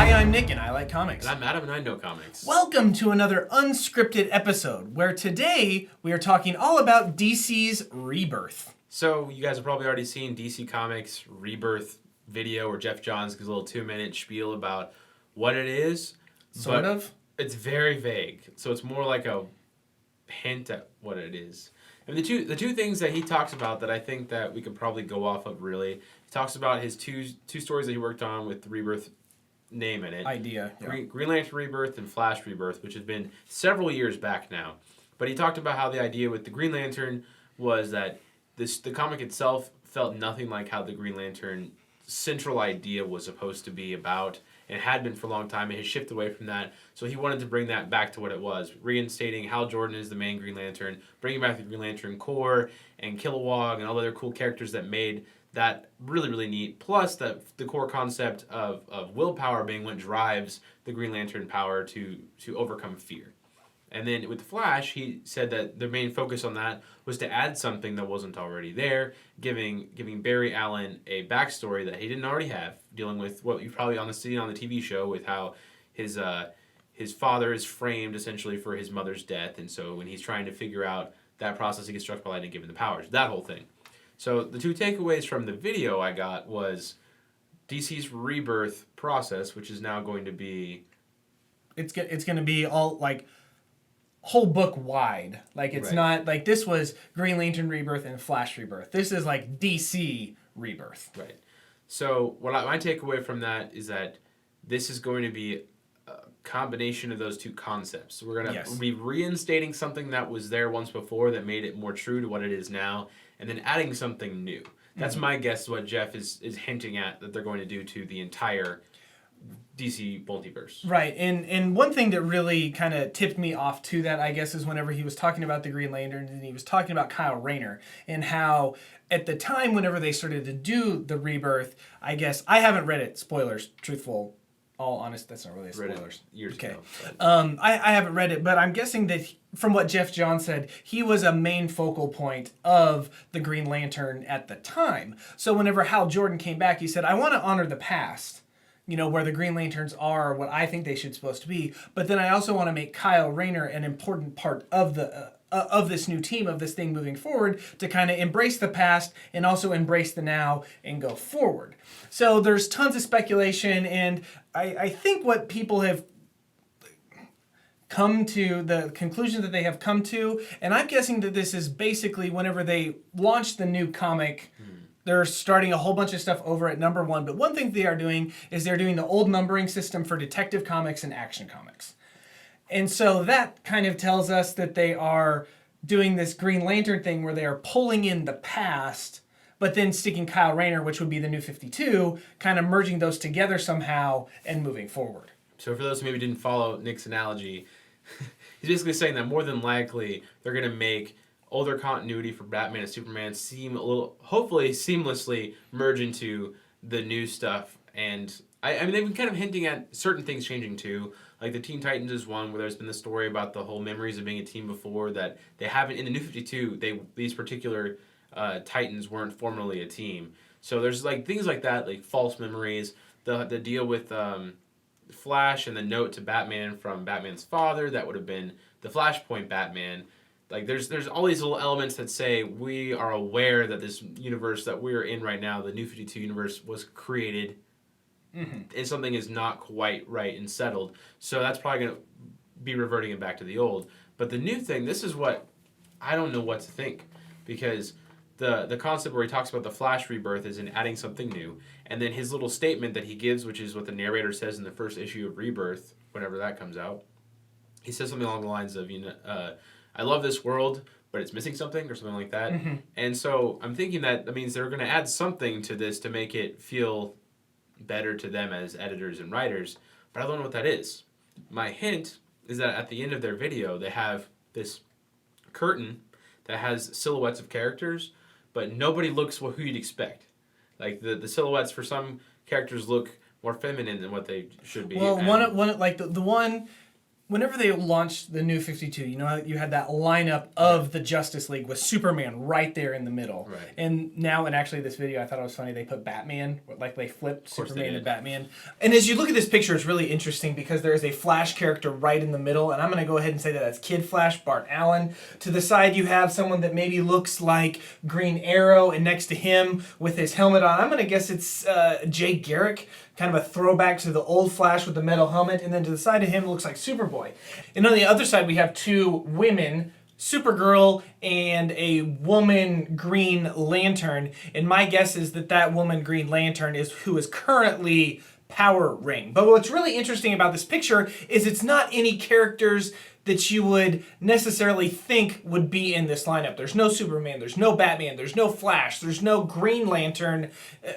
Hi, I'm Nick, and I like comics. And I'm Adam, and I know comics. Welcome to another Unscripted episode, where today we are talking all about DC's Rebirth. So, you guys have probably already seen DC Comics Rebirth video where Geoff Johns gives a little 2-minute spiel about what it is. Sort of. It's very vague, so it's more like a hint at what it is. And the two things that he talks about that I think that we could probably go off of really, he talks about his two stories that he worked on with the Rebirth name in it. Idea. Yeah. Green Lantern Rebirth and Flash Rebirth, which has been several years back now. But he talked about how the idea with the Green Lantern was that the comic itself felt nothing like how the Green Lantern central idea was supposed to be about, and had been for a long time. It has shifted away from that, so he wanted to bring that back to what it was, reinstating Hal Jordan as the main Green Lantern, bringing back the Green Lantern Corps and Kilowog and all the other cool characters that made that really, really neat. Plus, the core concept of willpower being what drives the Green Lantern power to overcome fear. And then with the Flash, he said that the main focus on that was to add something that wasn't already there, giving Barry Allen a backstory that he didn't already have, dealing with what you've probably seen on the TV show with how his father is framed essentially for his mother's death, and so when he's trying to figure out that process, he gets struck by lightning, given the powers, that whole thing. So the two takeaways from the video I got was DC's Rebirth process, which is now going to be... It's going to be all, like, whole book wide. Like, it's not, like, this was Green Lantern Rebirth and Flash Rebirth. This is, like, DC Rebirth. Right. So my takeaway from that is that this is going to be a combination of those two concepts. So we're going to be reinstating something that was there once before that made it more true to what it is now, and then adding something new. That's my guess what Geoff is hinting at that they're going to do to the entire DC multiverse. Right, and one thing that really kind of tipped me off to that, I guess, is whenever he was talking about the Green Lantern, and he was talking about Kyle Rayner, and how at the time whenever they started to do the Rebirth, I guess, I haven't read it, spoilers, truthful, all honest, that's not really spoilers. Years ago. I haven't read it, but I'm guessing that from what Geoff Johns said, he was a main focal point of the Green Lantern at the time. So whenever Hal Jordan came back, he said, I want to honor the past, you know, where the Green Lanterns are what I think they should supposed to be, but then I also want to make Kyle Rayner an important part of the of this new team, of this thing moving forward, to kind of embrace the past and also embrace the now and go forward. So there's tons of speculation, and I think what people have come to, the conclusion that they have come to, and I'm guessing that this is basically whenever they launch the new comic, they're starting a whole bunch of stuff over at number 1, but one thing they are doing is they're doing the old numbering system for Detective Comics and Action Comics. And so that kind of tells us that they are doing this Green Lantern thing where they are pulling in the past, but then sticking Kyle Rayner, which would be the New 52, kind of merging those together somehow and moving forward. So for those who maybe didn't follow Nick's analogy, he's basically saying that more than likely they're going to make older continuity for Batman and Superman seem a little, hopefully seamlessly merge into the new stuff. And I mean, they've been kind of hinting at certain things changing too. Like the Teen Titans is one where there's been the story about the whole memories of being a team before that they haven't, in the New 52, these particular Titans weren't formerly a team. So there's like things like that, like false memories, the deal with Flash and the note to Batman from Batman's father that would have been the Flashpoint Batman. Like there's all these little elements that say we are aware that this universe that we're in right now, the New 52 universe, was created and something is not quite right and settled. So that's probably going to be reverting it back to the old. But the new thing, this is what I don't know what to think, because the concept where he talks about the Flash Rebirth is in adding something new, and then his little statement that he gives, which is what the narrator says in the first issue of Rebirth, whenever that comes out, he says something along the lines of, I love this world, but it's missing something, or something like that. And so I'm thinking that means they're going to add something to this to make it feel better to them as editors and writers, but I don't know what that is. My hint is that at the end of their video, they have this curtain that has silhouettes of characters, but nobody looks who you'd expect. Like the silhouettes for some characters look more feminine than what they should be. Well, one like the one whenever they launched the New 52, you know how you had that lineup of the Justice League with Superman right there in the middle. Right. And now, in actually this video, I thought it was funny, they put Batman, like they flipped Superman they and Batman. And as you look at this picture, it's really interesting because there is a Flash character right in the middle, and I'm going to go ahead and say that that's Kid Flash, Bart Allen. To the side, you have someone that maybe looks like Green Arrow, and next to him with his helmet on, I'm going to guess it's Jay Garrick, kind of a throwback to the old Flash with the metal helmet, and then to the side of him it looks like Superboy. And on the other side we have two women, Supergirl and a woman Green Lantern, and my guess is that that woman Green Lantern is who is currently Power Ring. But what's really interesting about this picture is it's not any characters that you would necessarily think would be in this lineup. There's no Superman, there's no Batman, there's no Flash, there's no Green Lantern,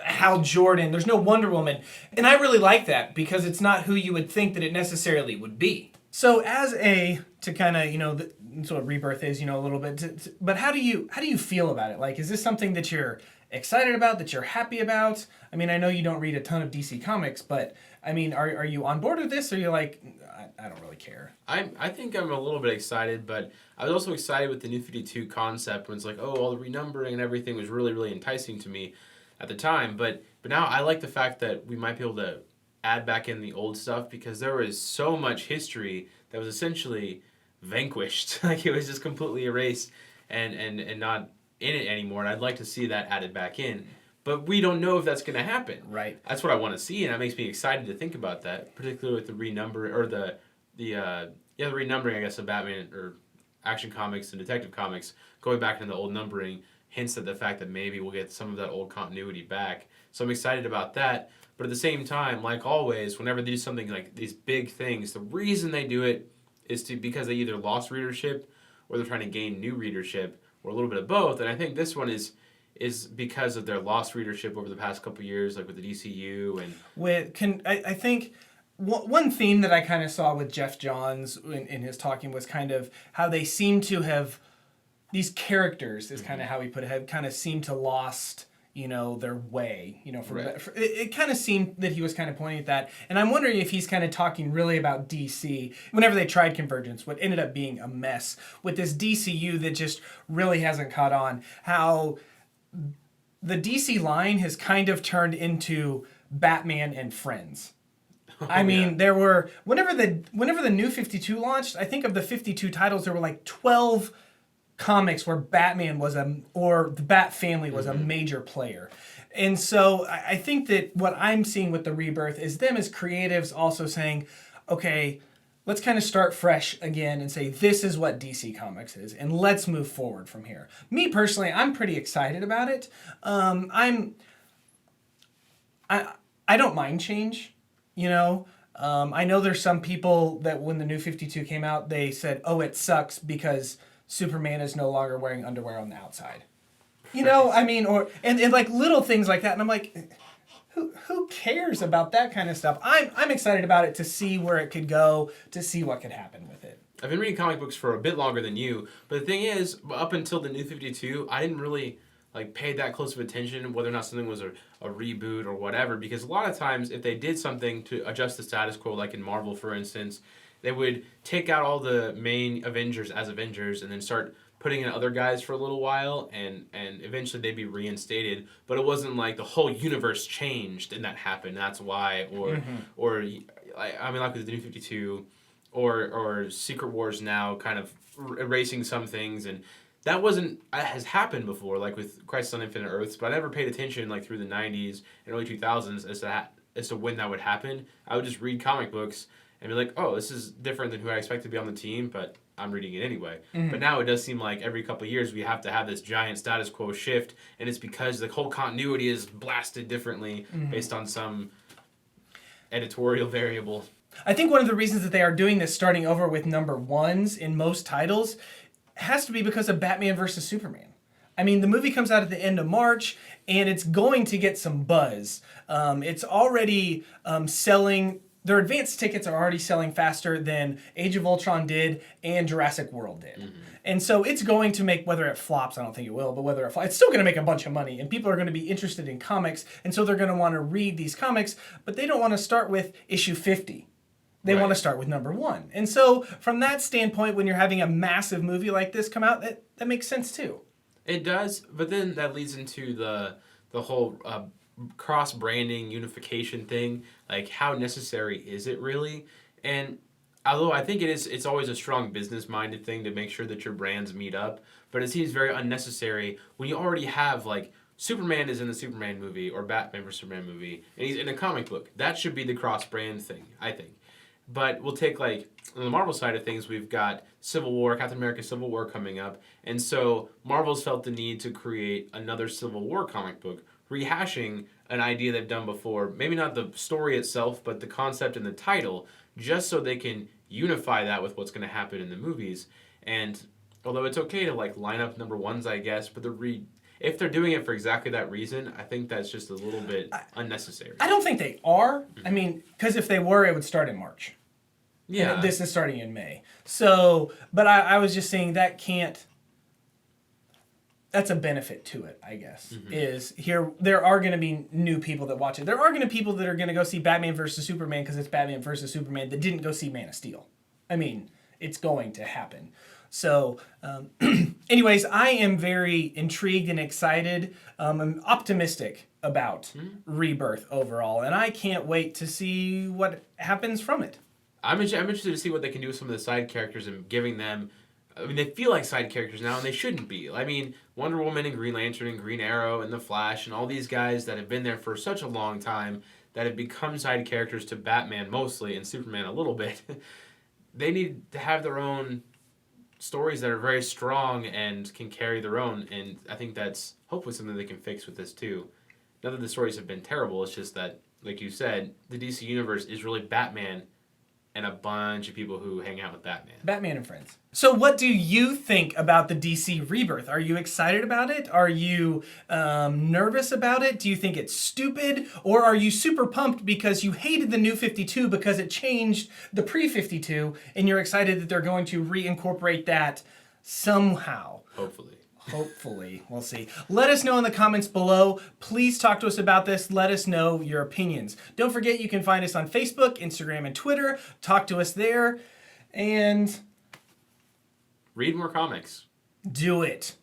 Hal Jordan, there's no Wonder Woman. And I really like that because it's not who you would think that it necessarily would be. So to kind of, you know, that's what Rebirth is, you know, a little bit, but how do you feel about it? Like, is this something that you're excited about, that you're happy about? I mean, I know you don't read a ton of DC Comics, but I mean, are you on board with this, or are you like, I don't really care? I think I'm a little bit excited, but I was also excited with the New 52 concept when it's like, oh, all the renumbering and everything was really, really enticing to me at the time. But now I like the fact that we might be able to add back in the old stuff because there was so much history that was essentially vanquished. Like, it was just completely erased and not in it anymore. And I'd like to see that added back in. But we don't know if that's going to happen. Right. That's what I want to see, and that makes me excited to think about that, particularly with the renumbering, or the renumbering, I guess, of Batman or Action Comics and Detective Comics, going back into the old numbering, hints at the fact that maybe we'll get some of that old continuity back. So I'm excited about that. But at the same time, like always, whenever they do something like these big things, the reason they do it is because they either lost readership or they're trying to gain new readership, or a little bit of both. And I think this one is because of their lost readership over the past couple of years, like with the DCU and... I think one theme that I kind of saw with Geoff Johns in his talking was kind of how they seem to have... These characters, is kind of how he put it, have kind of seemed to lost, you know, their way. You know, it kind of seemed that he was kind of pointing at that. And I'm wondering if he's kind of talking really about DC. Whenever they tried Convergence, what ended up being a mess with this DCU that just really hasn't caught on. How... the DC line has kind of turned into Batman and Friends. I mean, there were... Whenever the New 52 launched, I think of the 52 titles, there were like 12 comics where Batman was or the Bat family was a major player. And so I think that what I'm seeing with the Rebirth is them as creatives also saying, okay, let's kind of start fresh again and say, this is what DC Comics is, and let's move forward from here. Me personally, I'm pretty excited about it. I don't mind change, you know. I know there's some people that when the New 52 came out, they said, oh, it sucks because Superman is no longer wearing underwear on the outside. You know, I mean, and like little things like that, and I'm like... Who cares about that kind of stuff? I'm excited about it to see where it could go, to see what could happen with it. I've been reading comic books for a bit longer than you, but the thing is, up until the New 52, I didn't really pay that close of attention whether or not something was a reboot or whatever, because a lot of times if they did something to adjust the status quo, like in Marvel, for instance, they would take out all the main Avengers as Avengers and then start putting in other guys for a little while, and eventually they'd be reinstated. But it wasn't like the whole universe changed and that happened. That's why, or I mean, like with the New 52, or Secret Wars now, kind of erasing some things, and that has happened before, like with Crisis on Infinite Earths. But I never paid attention like through the 90s and early 2000s as to when that would happen. I would just read comic books and be like, oh, this is different than who I expect to be on the team, but I'm reading it anyway. But now it does seem like every couple of years we have to have this giant status quo shift, and it's because the whole continuity is blasted differently based on some editorial variable. I think one of the reasons that they are doing this, starting over with number ones in most titles, has to be because of Batman versus Superman. I mean, the movie comes out at the end of March, and it's going to get some buzz. It's already selling... Their advanced tickets are already selling faster than Age of Ultron did and Jurassic World did. And so it's going to make, whether it flops, I don't think it will, but whether it flops, it's still going to make a bunch of money. And people are going to be interested in comics, and so they're going to want to read these comics, but they don't want to start with issue 50. They want to Right. start with number one. And so, from that standpoint, when you're having a massive movie like this come out, that makes sense too. It does, but then that leads into the whole cross branding unification thing. Like, how necessary is it really? And although I think it's always a strong business minded thing to make sure that your brands meet up, but it seems very unnecessary when you already have like Superman is in the Superman movie or Batman vs Superman movie, and he's in a comic book. That should be the cross brand thing, I think. But we'll take like on the Marvel side of things, we've got Civil War, Captain America Civil War coming up, and so Marvel's felt the need to create another Civil War comic book, rehashing an idea they've done before. Maybe not the story itself, but the concept and the title, just so they can unify that with what's going to happen in the movies. And although it's okay to like line up number ones, I guess, but if they're doing it for exactly that reason, I think that's just a little bit unnecessary. I don't think they are. I mean, because if they were, it would start in March. Yeah. And this is starting in May. So, but I was just saying that can't. That's a benefit to it, I guess. Is here there are going to be new people that watch it. There are going to be people that are going to go see Batman versus Superman because it's Batman versus Superman that didn't go see Man of Steel. I mean, it's going to happen. So, anyways, I am very intrigued and excited. I'm optimistic about Rebirth overall, and I can't wait to see what happens from it. I'm interested to see what they can do with some of the side characters and giving them. I mean, they feel like side characters now, and they shouldn't be. I mean, Wonder Woman and Green Lantern and Green Arrow and The Flash and all these guys that have been there for such a long time that have become side characters to Batman mostly and Superman a little bit. They need to have their own stories that are very strong and can carry their own, and I think that's hopefully something they can fix with this too. Not that the stories have been terrible, it's just that, like you said, the DC Universe is really Batman and a bunch of people who hang out with Batman. Batman and Friends. So what do you think about the DC Rebirth? Are you excited about it? Are you nervous about it? Do you think it's stupid? Or are you super pumped because you hated the New 52 because it changed the pre-52 and you're excited that they're going to reincorporate that somehow? Hopefully. Hopefully. We'll see. Let us know in the comments below. Please talk to us about this. Let us know your opinions. Don't forget you can find us on Facebook, Instagram, and Twitter. Talk to us there. And Read more comics. do it.